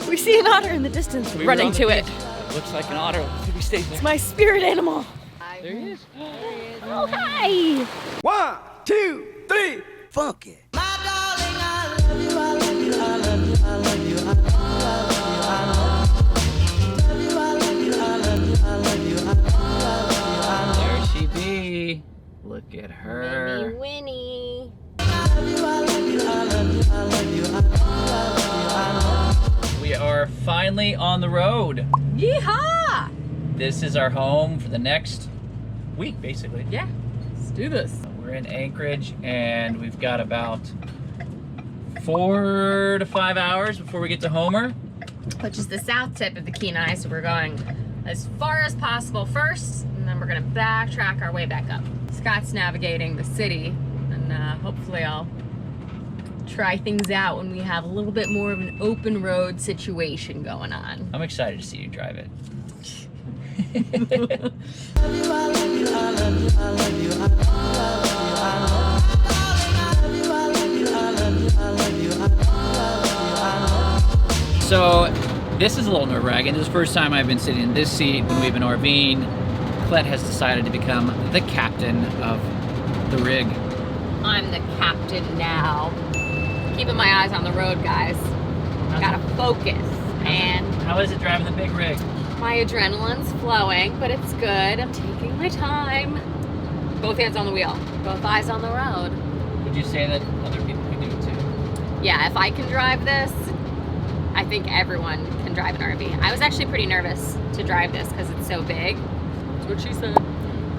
We see an otter in the distance, running to it. Looks like an otter. Should we stay there? It's my spirit animal. There he is. Oh, hi. 1, 2, 3, funk it. There she be. Look at her. Winnie. We are finally on the road. Yeehaw! This is our home for the next week, basically. Yeah, let's do this. We're in Anchorage, and we've got about 4 to 5 hours before we get to Homer. Which is the south tip of the Kenai, so we're going as far as possible first, and then we're gonna backtrack our way back up. Scott's navigating the city, and hopefully I'll try things out when we have a little bit more of an open road situation going on. I'm excited to see you drive it. So this is a little nerve-wracking. This is the first time I've been sitting in this seat when we've been RVing. Clet has decided to become the captain of the rig. I'm the captain now. Keeping my eyes on the road, guys. Gotta focus, man. How is it driving the big rig? My adrenaline's flowing, but it's good. I'm taking my time. Both hands on the wheel, both eyes on the road. Would you say that other people can do it too? Yeah, if I can drive this, I think everyone can drive an RV. I was actually pretty nervous to drive this because it's so big. That's what she said.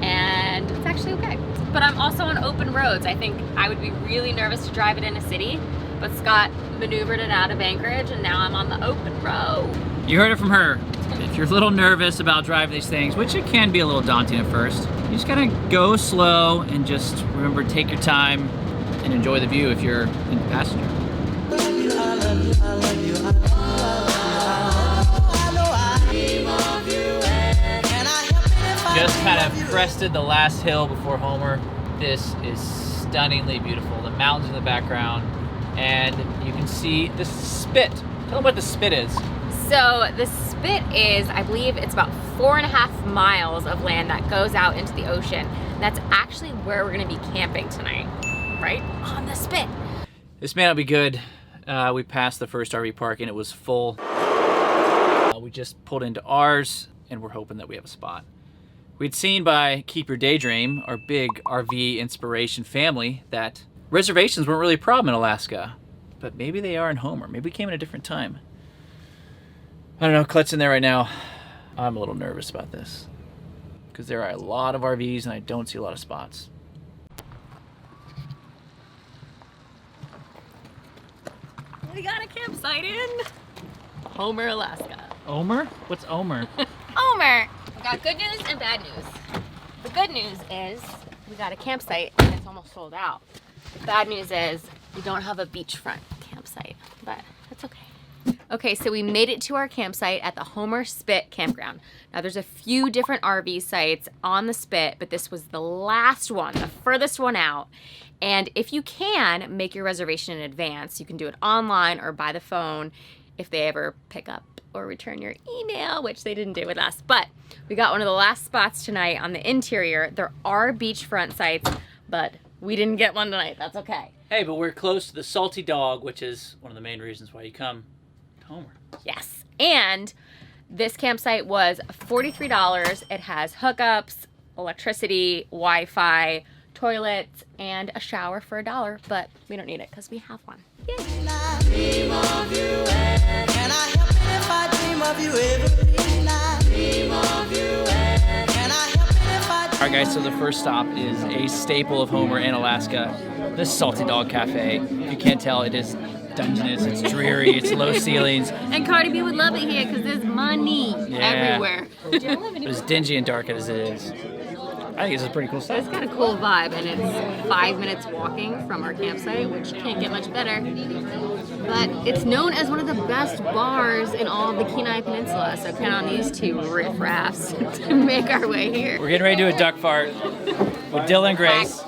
And it's actually okay. But I'm also on open roads. I think I would be really nervous to drive it in a city, but Scott maneuvered it out of Anchorage, and now I'm on the open road. You heard it from her. If you're a little nervous about driving these things, which it can be a little daunting at first, you just gotta go slow and just remember, take your time and enjoy the view if you're in the passenger. Just kind of crested the last hill before Homer. This is stunningly beautiful. The mountains in the background, and you can see the spit. Tell them what the spit is. So the spit is, I believe it's about 4.5 miles of land that goes out into the ocean. That's actually where we're gonna be camping tonight, right on the spit. This may not be good. We passed the first RV park and it was full. We just pulled into ours and we're hoping that we have a spot. We'd seen by Keep Your DayDream, our big RV inspiration family, that reservations weren't really a problem in Alaska, but maybe they are in Homer. Maybe we came at a different time. I don't know, Clet's in there right now. I'm a little nervous about this because there are a lot of RVs and I don't see a lot of spots. We got a campsite in Homer, Alaska. Omer? What's Omer? Homer! We got good news and bad news. The good news is we got a campsite and it's almost sold out. The bad news is we don't have a beachfront campsite, but that's okay. Okay, so we made it to our campsite at the Homer Spit Campground. Now there's a few different RV sites on the Spit, but this was the last one, the furthest one out. And if you can, make your reservation in advance. You can do it online or by the phone if they ever pick up or return your email, which they didn't do with us. But we got one of the last spots tonight on the interior. There are beachfront sites, but we didn't get one tonight. That's okay. Hey, but we're close to the Salty Dog, which is one of the main reasons why you come to Homer. Yes, and this campsite was $43. It has hookups, electricity, Wi-Fi, toilets, and a shower for $1, but we don't need it because we have one. Yay. Alright guys, so the first stop is a staple of Homer and Alaska, the Salty Dog Cafe. If you can't tell, it is dungeness, it's dreary, it's low ceilings. And Cardi B would love it here because there's money everywhere. As dingy and dark as it is, I think it's a pretty cool It's stuff. got a cool vibe, and it's 5 minutes walking from our campsite, which can't get much better. But it's known as one of the best bars in all of the Kenai Peninsula, so count on these two riffraffs to make our way here. We're getting ready to do a duck fart with Dylan and Grace.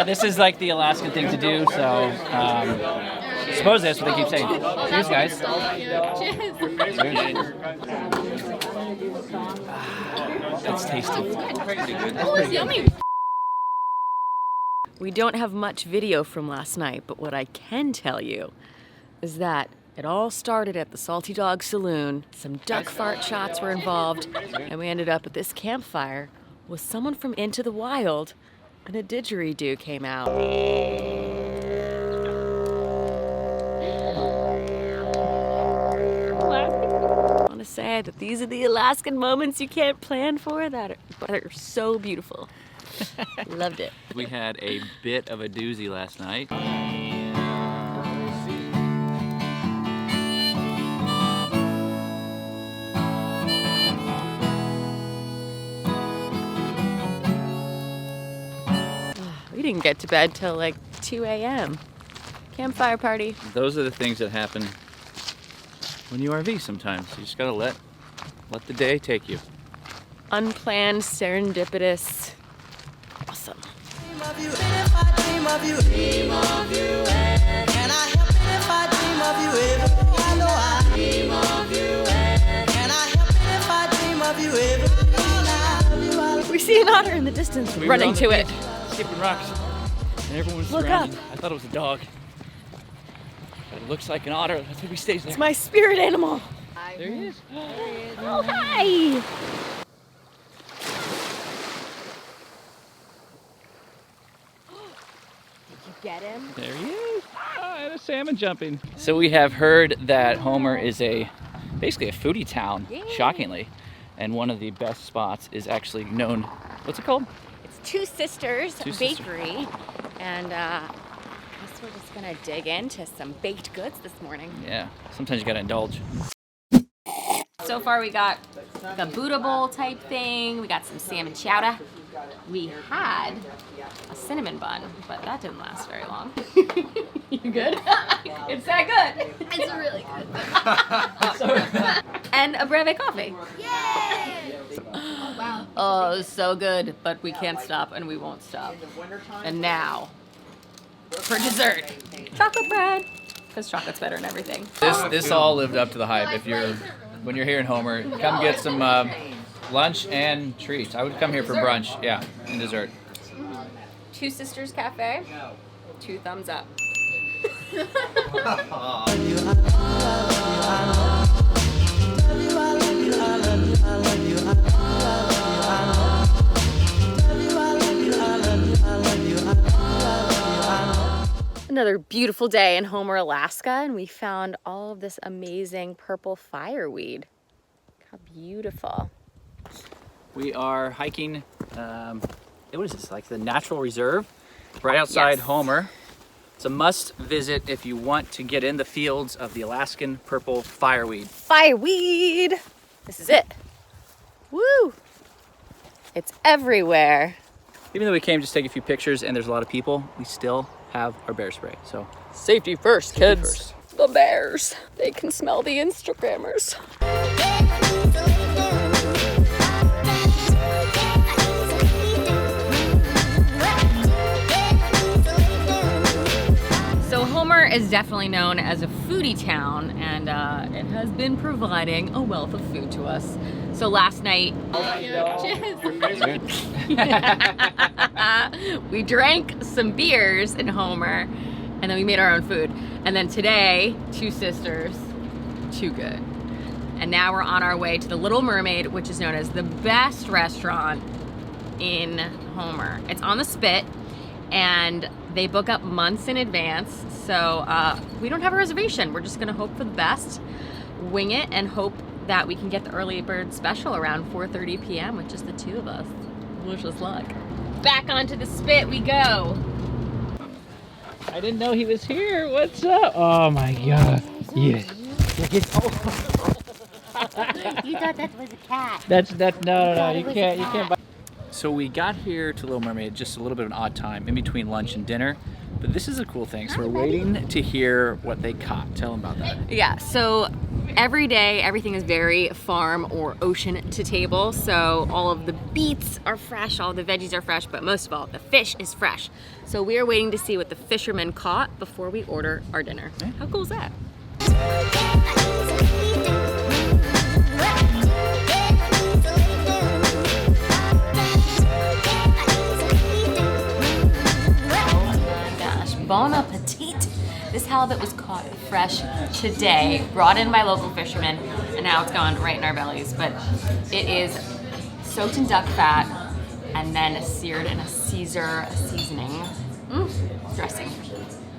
This is like the Alaskan thing to do, so Supposedly that's what they keep saying. Cheers, guys. That's tasty. Oh, it's yummy. We don't have much video from last night, but what I can tell you is that it all started at the Salty Dog Saloon. Some duck fart shots were involved, and we ended up at this campfire with someone from Into the Wild, and a didgeridoo came out. I want to say that these are the Alaskan moments you can't plan for that are so beautiful. Loved it. We had a bit of a doozy last night. We didn't get to bed till like 2 a.m. Campfire party. Those are the things that happen when you RV sometimes. You just gotta let the day take you. Unplanned, serendipitous, awesome. We see an otter in the distance, running to it. Skipping rocks, and everyone's Look surrounded. up. I thought it was a dog, but it looks like an otter. That's why he stays there. It's my spirit animal. There he is. Oh, hi. Did you get him? There he is. Oh, and a salmon jumping. So we have heard that Homer is basically a foodie town, Yeah. shockingly. And one of the best spots is actually known, what's it called? It's Two Sisters Two Sisters. Bakery. And I guess we're just gonna dig into some baked goods this morning. Yeah, sometimes you gotta indulge. So far we got the Buddha bowl type thing, we got some salmon chowder. We had a cinnamon bun, but that didn't last very long. You good? It's that good. It's really good. And a breve coffee. Yay! Oh, wow. Oh, it was so good, but we can't stop and we won't stop. And now, for dessert, chocolate bread. Because chocolate's better than everything. This all lived up to the hype. When you're here in Homer, come get some lunch and treats. I would come here for brunch, yeah, and dessert. Two Sisters Cafe, 2 thumbs up. Another beautiful day in Homer, Alaska, and we found all of this amazing purple fireweed. How beautiful. We are hiking, what is this, like the natural reserve? Right outside Yes. Homer. It's a must visit if you want to get in the fields of the Alaskan purple fireweed. Fireweed! This is it. Woo! It's everywhere. Even though we came just to take a few pictures and there's a lot of people, we still have our bear spray, so. Safety first, Safety kids. first. The bears. They can smell the Instagrammers. So Homer is definitely known as a foodie town, and it has been providing a wealth of food to us. So last night, we drank some beers in Homer, and then we made our own food. And then today, Two Sisters, too good. And now we're on our way to the Little Mermaid, which is known as the best restaurant in Homer. It's on the Spit, and they book up months in advance. So we don't have a reservation. We're just gonna hope for the best, wing it, and hope that we can get the early bird special around 4:30 p.m. with just the 2 of us. Wish us luck. Back onto the Spit we go. I didn't know he was here. What's up? Oh my god. Yeah. You thought that was a cat. No. You can't buy. So we got here to Little Mermaid just a little bit of an odd time in between lunch and dinner. But this is a cool thing. So we're waiting to hear what they caught. Tell them about that. Yeah, so Every day, everything is very farm or ocean to table. So all of the beets are fresh, all the veggies are fresh, but most of all, the fish is fresh. So we are waiting to see what the fishermen caught before we order our dinner. How cool is that? Bon appetit. This halibut was caught fresh today, brought in by local fishermen, and now it's gone right in our bellies. But it is soaked in duck fat and then seared in a Caesar seasoning dressing.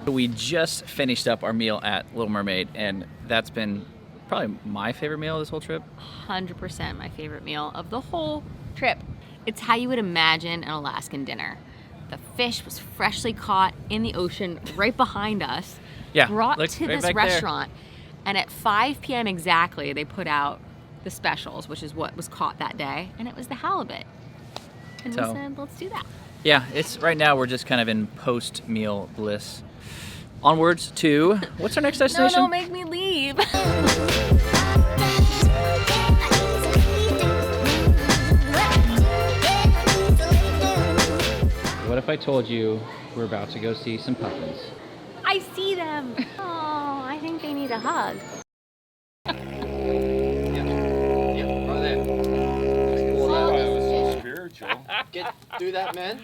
We just finished up our meal at Little Mermaid, and that's been probably my favorite meal this whole trip. 100% my favorite meal of the whole trip. It's how you would imagine an Alaskan dinner. The fish was freshly caught in the ocean right behind us, brought to right this restaurant, and at 5 p.m. exactly, they put out the specials, which is what was caught that day, and it was the halibut. And we said, let's do that. Yeah, it's right now we're just kind of in post-meal bliss. Onwards to, what's our next destination? No, don't make me leave. What if I told you we're about to go see some puffins? I see them. Oh, I think they need a hug. Right there. Spiritual. Do that, man.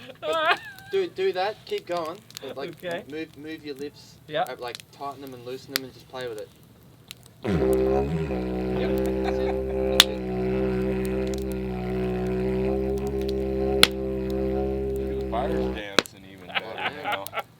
Do that. Keep going. But like, Okay. move your lips. Yeah. Like tighten them and loosen them and just play with it.